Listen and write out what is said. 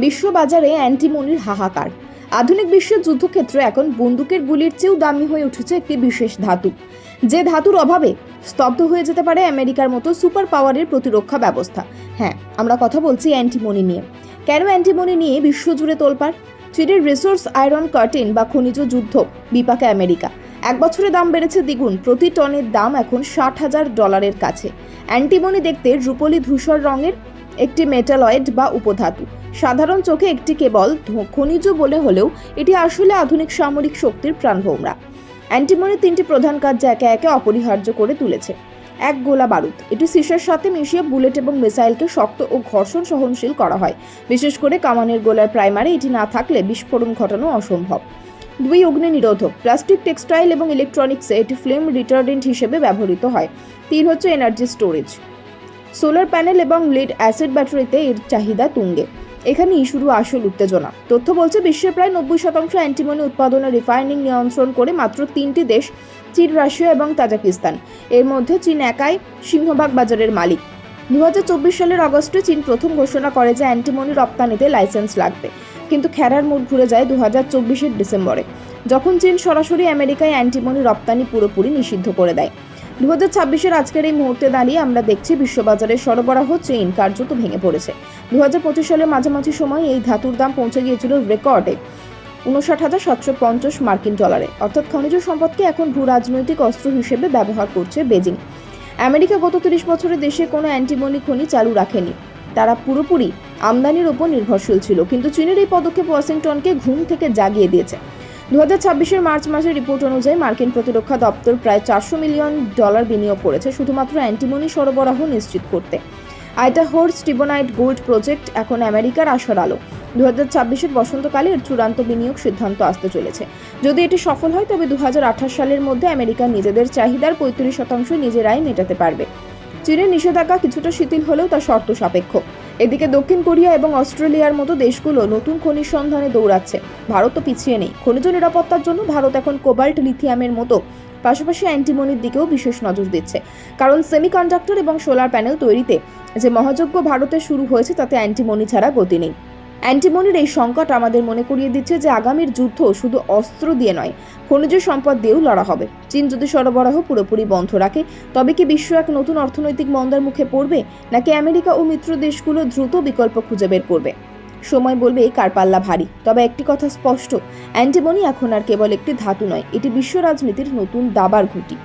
বিশ্ববাজারে অ্যান্টিমনির হাহাকার। আধুনিক বিশ্বের যুদ্ধক্ষেত্রে এখন বন্দুকের গুলির চেয়েও দামি হয়ে উঠেছে একটি বিশেষ ধাতু, যে ধাতুর অভাবে স্তব্ধ হয়ে যেতে পারে আমেরিকার মতো সুপার পাওয়ারের প্রতিরক্ষা ব্যবস্থা। হ্যাঁ, আমরা কথা বলছি অ্যান্টিমনি নিয়ে। কেন অ্যান্টিমনি নিয়ে বিশ্বজুড়ে তোলপাড়? চীনের রিসোর্স আয়রন কার্টেন বা খনিজ যুদ্ধ বিপাকে আমেরিকা। এক বছরে দাম বেড়েছে দ্বিগুণ, প্রতি টনের দাম এখন $60,000 কাছে। অ্যান্টিমনি দেখতে রূপলি ধূসর রঙের একটি মেটালয়েড বা উপধাতু। সাধারণ চোখে একটি কেবল খনিজ বলে হলেও এটি আসলে আধুনিক সামরিক শক্তির প্রাণভোমরা। অ্যান্টিমনির তিনটি প্রধান কাজ যা একে একে অপরিহার্য করে তুলেছে। এক, গোলা বারুদ। এটি সীসার সাথে মিশিয়ে বুলেট এবং মিসাইলকে শক্ত ও ঘর্ষণ সহনশীল করা হয়। বিশেষ করে কামানের গোলার প্রাইমারে এটি না থাকলে বিস্ফোরণ ঘটানো অসম্ভব। 2, অগ্নি নিরোধক। প্লাস্টিক, টেক্সটাইল এবং ইলেকট্রনিক্সে এটি ফ্লেম রিটার্ডেন্ট হিসেবে ব্যবহৃত হয়। 3 হচ্ছে এনার্জি স্টোরেজ। সোলার প্যানেল এবং লিড অ্যাসিড ব্যাটারিতে এর চাহিদা তুঙ্গে। এখানেই শুরু আসল উত্তেজনা। তথ্য বলছে বিশ্বের প্রায় 90% অ্যান্টিমনি উৎপাদনের রিফাইনিং নিয়ন্ত্রণ করে মাত্র 3টি দেশ, চীন, রাশিয়া এবং তাজিকিস্তান। এর মধ্যে চীন একাই সিংহভাগ বাজারের মালিক। 2024 সালের অগস্টে চীন প্রথম ঘোষণা করে যে অ্যান্টিমনি রপ্তানিতে লাইসেন্স লাগবে, কিন্তু খেরার মোড় ঘুরে যায় 2024-এর ডিসেম্বরে, যখন চীন সরাসরি আমেরিকায় অ্যান্টিমনি রপ্তানি পুরোপুরি নিষিদ্ধ করে দেয়। 2026-এর আজকের এই মুহূর্তে দাঁড়িয়ে আমরা দেখছি বিশ্ববাজারে সরবরাহ চেইন কার্যত ভেঙে পড়েছে। 2025 সালের মাঝামাঝি সময় এই ধাতুর দাম পৌঁছে গিয়েছিল রেকর্ডে $59,750 অর্থাৎ খনিজ সম্পদকে এখন ভূ রাজনৈতিক অস্ত্র হিসেবে ব্যবহার করছে বেজিং। আমেরিকা গত 30 বছরে দেশে কোনো অ্যান্টিমনি খনি চালু রাখেনি, তারা পুরোপুরি আমদানির উপর নির্ভরশীল ছিল। কিন্তু চীনের এই পদক্ষেপ ওয়াশিংটনকে ঘুম থেকে জাগিয়ে দিয়েছে। 2026-এর মার্চ মাসের রিপোর্ট অনুযায়ী মার্কিন প্রতিরক্ষা দপ্তর প্রায় $400 মিলিয়ন বিনিয়োগ করেছে শুধুমাত্র অ্যান্টিমনি সরবরাহ নিশ্চিত করতে। আইডাহোর স্টিবনাইট গোল্ড প্রজেক্ট এখন আমেরিকার আশার আলো। 2026-এর বসন্তকালে এর চূড়ান্ত বিনিয়োগ সিদ্ধান্ত আসতে চলেছে। যদি এটি সফল হয় তবে 2028 সালের মধ্যে আমেরিকা নিজেদের চাহিদার 35% নিজেরাই মেটাতে পারবে। চীনের নিষেধাজ্ঞা কিছুটা শিথিল হলেও তা শর্ত সাপেক্ষ। এদিকে দক্ষিণ কোরিয়া এবং অস্ট্রেলিয়ার মতো দেশগুলো নতুন খনিজ সন্ধানে দৌড়াচ্ছে। ভারত তো পিছিয়ে নেই। খনিজ নিরাপত্তার জন্য ভারত এখন কোবাল্ট, লিথিয়ামের মতো পাশাপাশি অ্যান্টিমনির দিকেও বিশেষ নজর দিচ্ছে, কারণ সেমিকন্ডাক্টর এবং সোলার প্যানেল তৈরিতে যে মহাযজ্ঞ ভারতে শুরু হয়েছে তাতে অ্যান্টিমনি ছাড়া গতি নেই। অ্যান্টিমনির এই সংকট আমাদের মনে করিয়ে দিচ্ছে যে আগামীর যুদ্ধ শুধু অস্ত্র দিয়ে নয়, খনিজ সম্পদ দিয়েও লড়া হবে। চীন যদি সরবরাহ পুরোপুরি বন্ধ রাখে তবে কি বিশ্ব এক নতুন অর্থনৈতিক মন্দার মুখে পড়বে, নাকি আমেরিকা ও মিত্র দেশগুলো দ্রুত বিকল্প খুঁজে বের করবে? সময় বলবে কার পাল্লা ভারী। তবে একটি কথা স্পষ্ট, অ্যান্টিমনি এখন আর কেবল একটি ধাতু নয়, এটি বিশ্ব রাজনীতির নতুন দাবার ঘুঁটি।